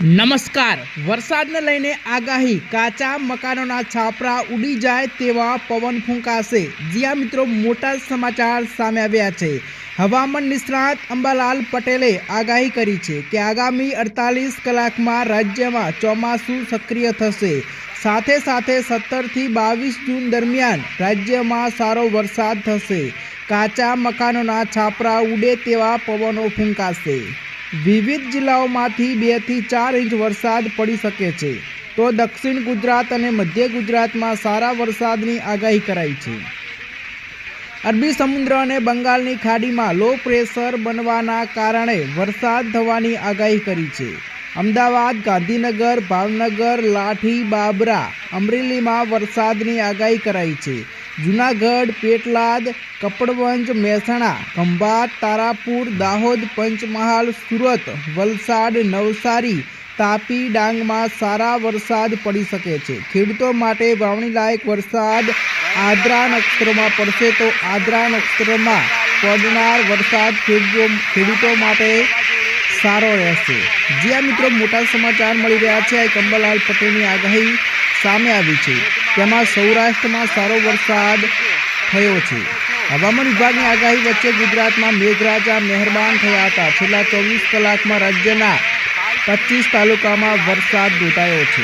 નમસ્કાર। વરસાદને લઈને આગાહી, કાચા મકાનોના છાપરા ઉડી જાય તેવા પવન ફૂંકાશે। જ્યાં મિત્રો મોટા સમાચાર સામે આવ્યા છે। હવામાન નિષ્ણાત અંબાલાલ પટેલે આગાહી કરી છે કે આગામી 48 કલાકમાં રાજ્યમાં ચોમાસું સક્રિય થશે। સાથે સાથે 17 થી 22 જૂન દરમિયાન રાજ્યમાં સારો વરસાદ થશે। કાચા મકાનોના છાપરા ઉડે તેવા પવનો ફૂંકાશે। વિવિધ જિલ્લાઓમાંથી 2 થી 4 ઇંચ વરસાદ પડી શકે છે, તો દક્ષિણ ગુજરાત અને મધ્ય ગુજરાતમાં સારા વરસાદની આગાહી કરાઈ છે। અરબી સમુદ્ર અને બંગાળની ખાડીમાં લો પ્રેશર બનવાના કારણે વરસાદ થવાની આગાહી કરી છે। અમદાવાદ, ગાંધીનગર, ભાવનગર, લાઠી, બાબરા, અમરેલીમાં વરસાદની આગાહી કરાઈ છે। જૂનાગઢ, પેટલાદ, કપડવંજ, મહેસાણા, ખંભાત, તારાપુર, દાહોદ, પંચમહાલ, સુરત, વલસાડ, નવસારી, તાપી, ડાંગમાં સારા વરસાદ પડી શકે છે। ખેડૂતો માટે વાવણી લાયક વરસાદ આદ્રા નક્ષત્રમાં પડશે, તો આદ્રા નક્ષત્રમાં પડનાર વરસાદ ખેડૂતો માટે સારો રહેશે। જ્યાં મિત્રો મોટા સમાચાર મળી રહ્યા છે। આ અંબાલાલ પટેલની આગાહી સામે આવી છે, તેમાં સૌરાષ્ટ્રમાં સારો વરસાદ થયો છે। હવામાન વિભાગની આગાહી વચ્ચે ગુજરાતમાં મેઘરાજા મહેરબાન થયા હતા। છેલ્લા 24 કલાકમાં રાજ્યના 25 તાલુકામાં વરસાદ નોંધાયો છે।